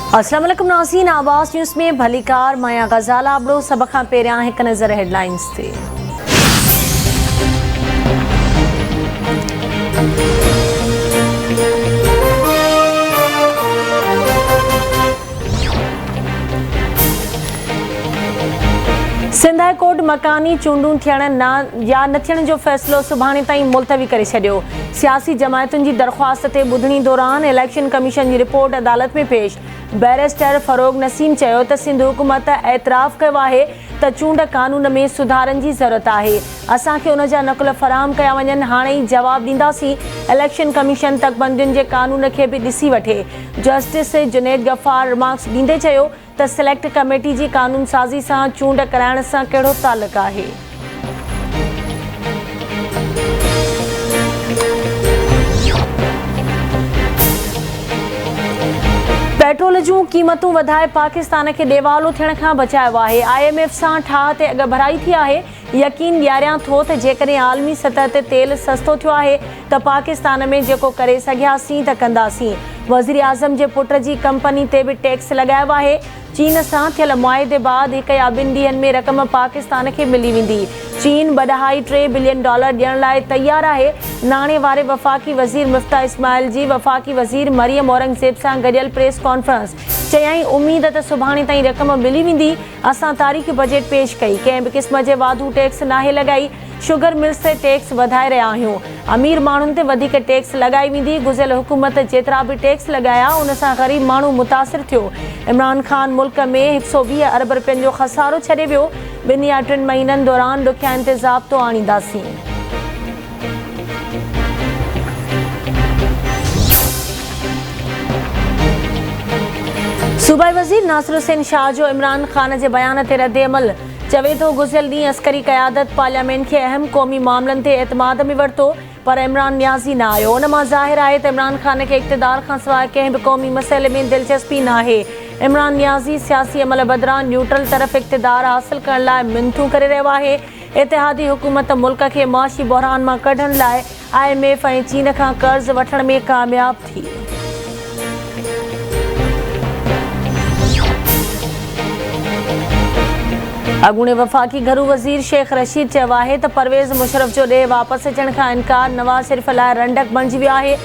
अस्सलाम वालेकुम नाज़रीन, आवाज़ न्यूज़ में भलीकार माया गज़ाला आबड़ो सभ खां पहिरियां हिकु नज़र हेडलाइंस ते। सिंध हाई कोर्ट मकानी चूंडूं थियण न थियण जो फ़ैसिलो सुभाणे ताईं मुलतवी करे छॾियो। सियासी जमायतुनि जी दरख़्वास्त ते ॿुधणी दौरान इलेक्शन कमीशन जी रिपोर्ट अदालत में पेश। बैरिस्टर फ़रोग़ नसीम चयो त सिंध हुकूमत एतराफ़ कयो आहे त चूंड कानून में सुधारनि जी ज़रूरत आहे। असांखे उन जा नक़ुल फ़राहम कया वञनि, हाणे ई जवाबु ॾींदासीं। इलेक्शन कमीशन तकबंदियुनि जे कानून खे बि ॾिसी वठे। जस्टिस जुनैद गफ़ार रिमार्क्स ॾींदे चयो त सिलेक्ट कमेटी जी कानून साज़ी सां चूंड कराइण सां कहिड़ो तालुक़ आहे। पेट्रोल जूं क़ीमतूं वधाए पाकिस्तान खे ॾेवालो थियण खां बचायो आहे। IMF सां ठाह ते अघ भराई थी आहे। यकीन ॾियारियां थो त जेकॾहिं आलमी सतह ते तेल सस्तो थियो आहे त पाकिस्तान में जेको करे सघियासीं त कंदासीं। वज़ीर आज़म जे पुट जी कंपनी ते बि टैक्स लॻायो आहे। चीन सां थियल मुआहिदे बाद हिक या ॿिनि ॾींहंनि में रक़म पाकिस्तान खे मिली वेंदी। चीन $2.5 बिलियन ॾियण लाइ तयारु आहे। नाणे वारे वफ़ाक़ी वज़ीर मुफ्ता इस्माइल जी वफ़ाक़ी वज़ीर मरियम औरंगज़ेब सां गॾियल प्रेस कॉन्फ्रेंस। चयाईं उमीद त सुभाणे ताईं रक़म मिली वेंदी। असां तारीख़ बजट पेश कई, कंहिं बि क़िस्म जे वाधू टैक्स नाहे लॻाई। शुगर मिल्स ते टैक्स वधाए रहिया आहियूं। अमीर माण्हुनि ते वधीक टैक्स लॻाई वेंदी। गुज़िरियल हुकूमत जेतिरा बि टैक्स लॻाया उन सां ग़रीब माण्हू मुतासिर थियो। इमरान ख़ान मुल्क में 120 अरब रुपयनि जो ख़सारो छॾे वियो। 2 या 3 महीननि दौरान ॾुखियाईनि ते ज़ाब्तो आणींदासीं। सूबाई वज़ीर नासिर हुसैन शाह जो इमरान ख़ान जे बयान ते रद्द अमल। चवे थो गुज़िरियल ॾींहुं अस्करी क़यादत पार्लियामेंट खे अहम क़ौमी मामलनि ते एतमाद में वरितो, पर इमरान न्याज़ी न आयो। उन मां ज़ाहिर आहे त इमरान ख़ान खे इक़्तिदार खां सवाइ कंहिं बि क़ौमी मसइले में दिलचस्पी न आहे। इमरान न्याज़ी सियासी अमल बदिरां न्यूट्रल तरफ़ इक़्तिदार हासिल करण लाइ मिन्थूं करे रहियो आहे। इतिहादी हुकूमत मुल्क खे मुआशी बहरान मां कढण लाइ IMF ऐं चीन खां कर्ज़ वठण में कामयाब थी। अॻूणे वफ़ाक़ी घरू वज़ीर शेख रशीद चयो आहे त परवेज़ मुशर्रफ जो ॾे वापसि अचण खां इनकार नवाज़ शरीफ़ लाइ रंडक बणिजी वियो आहे।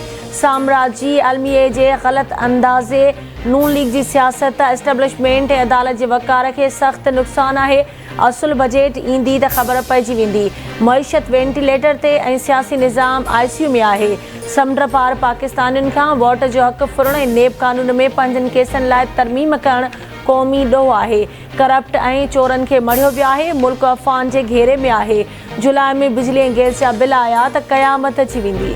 साम्राजी अलमिये जे ग़लति अंदाज़े नून लीग जी सियासत एस्टेब्लिशमेंट ऐं अदालत जे वक़ार खे सख़्तु नुक़सानु आहे। असुल बजट ईंदी त ख़बर पइजी वेंदी। मईशत वेंटिलेटर ते ऐं सियासी निज़ाम ICU में आहे। समुंड पार पाकिस्तानियुनि खां वोट जो हक़ फुरण ऐं नेब कानून में 5 केसनि लाइ तरमीम करणु क़ौमी ॾोह आहे। करप्ट ऐं चोरनि खे मढ़ियो वियो आहे। मुल्क अफ़वान जे घेरे में आहे। जुलाई में बिजली ऐं गैस जा बिल आया त क़यामत अची वेंदी।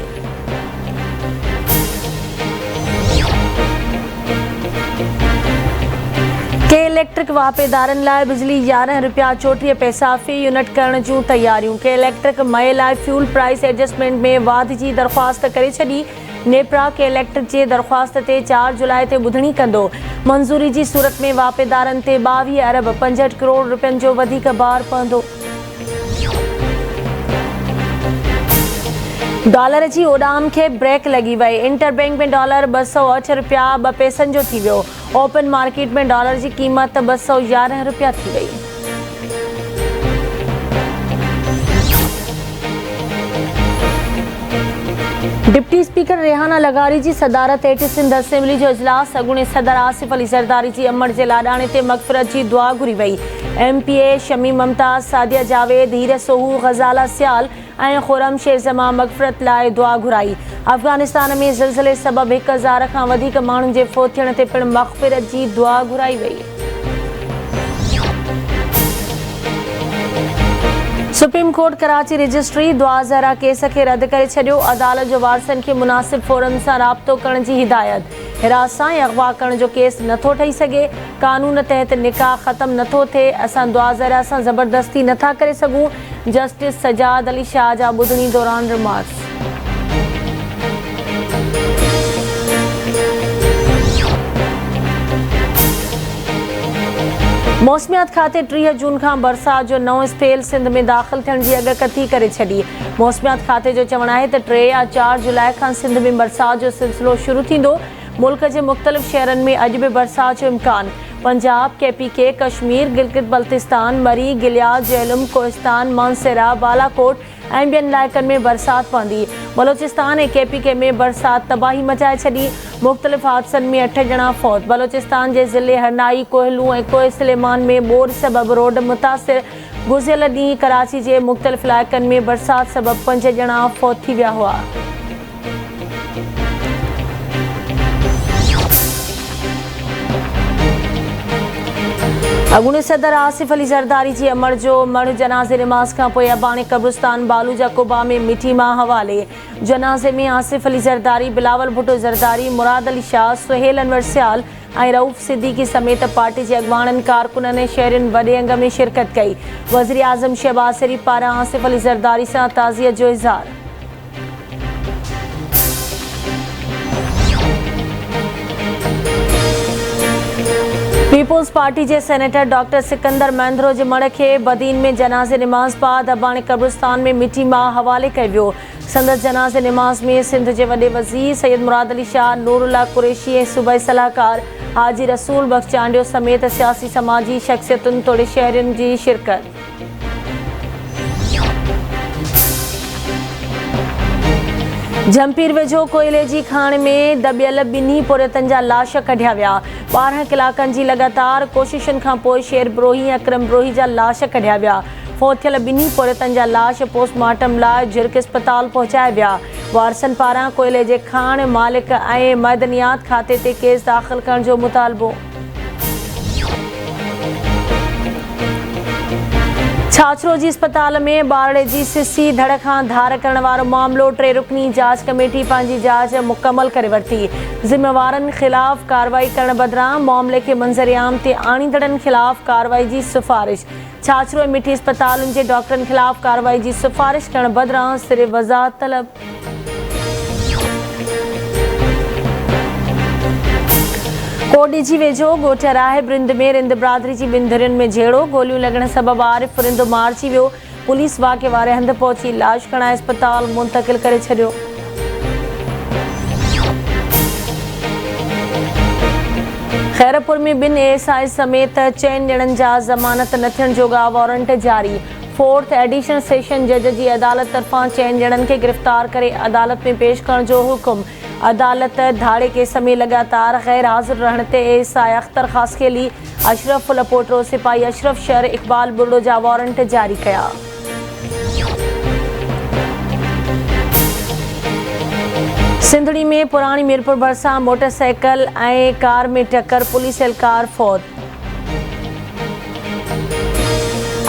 के इलेक्ट्रिक वापेदारनि लाइ बिजली ₹11.34 फ़ी यूनिट करण जूं तयारियूं। के इलेक्ट्रिक मई लाइ फ्यूल प्राइस एडजस्टमेंट में वाध जी दरख़्वास्त करे छॾी। नेपरा के इलेक्ट्रिक जे दरख़्वास्त ते 4 जुलाई ते ॿुधणी कंदो। मंज़ूरी जी सूरत में वापेदारनि ते 22 अरब 65 करोड़ रुपयनि जो वधीक भार पवंदो। डॉलर जी उॾाम खे ब्रेक लॻी वई। इंटरबैंक में डॉलर $208.02 जो थी वियो। ओपन मार्केट में डॉलर जी क़ीमत $211 थी वई। डिप्टी स्पीकर रेहाना लगारी जी सदारत हेठि सिंध असेंबली जो इजलास। अॻूणे सदर आसिफ अली ज़रदारी जी अमड़ जे लाॾाणे ते मग़फ़िरत जी दुआ घुरी वई। MPA शमी मुमताज़, सादिया जावेद, हीर सोहू, ग़ज़ाला सियाल ऐं खुरम शेरज़मा मग़फ़िरत लाइ दुआ घुराई। अफ़गानिस्तान में ज़िलज़िले सबबि 1000 खां वधीक माण्हुनि जे फ़ौत थियण ते पिणु मग़फ़िरत जी दुआ घुराई वई। सुप्रीम कोर्ट कराची रजिस्ट्री दुआ ज़हरा केस खे रद्द करे छॾियो। अदालत जो वारसनि खे मुनासिब फोरम सां राब्तो करण जी हिदायत। हिरासत ऐं अग़वा करण जो केस नथो ठही सघे। कानून तहत निकाह ख़त्म नथो थिए। असां दुआ ज़हरा सां ज़बरदस्ती नथा करे सघूं। जस्टिस सजाद अली शाह जा ॿुधणी दौरान रिमार्क्स। मौसमियात खाते 30 जून खां बरसात जो नओं स्पेल सिंध में दाख़िल थियण जी अॻकथी करे छॾी। मौसमियात खाते जो चवणु आहे त 3 या 4 जुलाई खां सिंध में बरसात जो सिलसिलो शुरू थींदो। मुल्क के मुख़्तलिफ़ शहरनि में अॼु बि बरसात जो इम्कान। पंजाब, KPK, कश्मीर, गिलगित बल्तिस्तान, मरी, गिलियाद, झेलम, कोहिस्तान, मानसेरा, बालाकोट ऐं ॿियनि इलाइक़नि में बरसात पवंदी। बलोचिस्तान ऐं KPK में बरसात तबाही मचाए छॾी। मुख़्तलिफ़ हादसनि में 8 ॼणा फौत। बलोचिस्तान जे ज़िले हरनाई, कोहलू ऐं कोहे सुलेमान में ॿोड़ सबबि रोड मुतासिर। गुज़िरियल ॾींहुं कराची जे मुख़्तलिफ़ इलाइक़नि में बरसात सबबि 5 ॼणा फौत थी विया हुआ। अॻूणे सदर आसिफ अली ज़रदारी जी अमर जो मढ़ जनाज़े निमाज़ खां पोइ अबाणे कब्रिस्तान बालूजा कुबा में मिठी मां हवाले। जनाज़े में आसिफ अली ज़रदारी, बिलावल भुट्टो ज़रदारी, मुराद अली शाह, सुहेल अनवर सियाल ऐं रऊफ़ सिद्दीकी समेत पार्टी जे अॻवाननि, कारकुननि ऐं शहरियुनि वॾे अंग में शिरकत कई। वज़ीर आज़म शहबाज़ शरीफ़ पारां आसिफ अली ज़रदारी सां ताज़ियत जो इज़हार। पीपुल्स पार्टी के सेनेटर डॉक्टर सिकंदर महिंद्रो के मड़ के बदीन में जनाज़े निमाज़ बाद अबाणे कब्रिस्तान में मिठी मां हवाले कयो वियो। संदसि जनाज़े निमाज़ में सिंध के वॾे वज़ीर सैयद मुराद अली शाह, नूरुल्लाह कुरैशी ऐं सूबाई सलाहकार हाजी रसूल बख्श चांडियो समेत सियासी समाजी शख्सियतुनि तोड़े शहरियुनि जी शिरकत। जमपीर वेझो कोयले जी खाण में दबियल 2 पुरियतनि जा लाश कढिया विया। 12 कलाकनि जी लगातार कोशिशुनि खां पोइ शेर ब्रोही अकरम ब्रोही जा लाश कढिया विया। फौत थियल 2 पुरियतनि जा लाश पोस्टमार्टम लाइ जिर्ग अस्पताल पहुचाया विया। वारसनि पारां कोयले जे खाण मालिक ऐं मदनियात खाते ते केस दाख़िल करण जो मुतालबो। छाछरो जी अस्पताल में ॿारड़े जी सिसी धड़ खां धार करण वारो मामिलो। 3 रुकनी जांच कमेटी पंहिंजी जांच मुकमल करे वरिती। ज़िम्मेवारनि ख़िलाफ़ कार्रवाई करण बदिरां मामले खे मंज़रिआम ते आणींदड़नि ख़िलाफ़ कार्रवाई जी सिफ़ारिश। छाछरो ऐं मिठी अस्पतालुनि जे डॉक्टरनि ख़िलाफ़ कार्रवाई जी सिफ़ारिश करण बदिरां सिर्फ़ वज़ाहत तलब। कोडी जी वेझो ॻोठ राहिब रिंद में रिंद बिरादरी जी 2 धुरियुनि में झेड़ो। गोलियूं लॻण सबबि आरिफ रिंद मारिजी वियो। पुलिस वाक़े वारे हंधि पहुची लाश खणाए अस्पताल मुंतक़िल करे छॾियो। खैरपुर में 2 ASI समेत 4 ॼणनि जा ज़मानत न थियण जोॻा वारंट जारी। 4th एडिशनल सेशन जज जी अदालत तरफ़ां 4 ॼणनि खे गिरफ़्तार करे अदालत में पेश करण जो हुकुम। अदालत धाड़े केस में लगातार गैर हाज़िर रहण ते ASI अख्तर ख़ासखेली, अशरफ लपोटरो, सिपाही अशरफ शर, इकबाल बुर्डो जा वारंट जारी कया। सिंधड़ी में पुरानी मीरपुर भरिसां मोटरसाइकिल ऐं कार में टक्कर, पुलिस एहलकार फौत।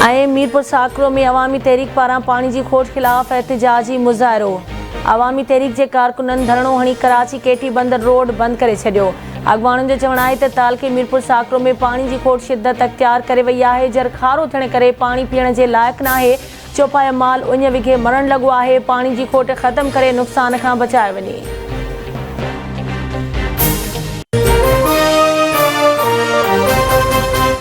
ऐं मीरपुर साकरो में अवामी तहरीक पारां पानी की खोट खिलाफ़ एहतिजाजी मुज़ाहिरो। अवामी तहरीक के कारकुननि धरणो हणी कराची केटी बंदर रोड बंद करे छॾियो। अॻवाननि जो चवणु आहे त तालके मीरपुर साकरो में पानी की खोट शिद्दत अख्तियार करे वई आहे। जरखारो थियण करे पानी पीअण जे लाइक़ न आहे। चौपाया माल उञ विघे मरण लॻो आहे। पानी की खोट ख़त्म करे नुक़सान खां बचाए वञे।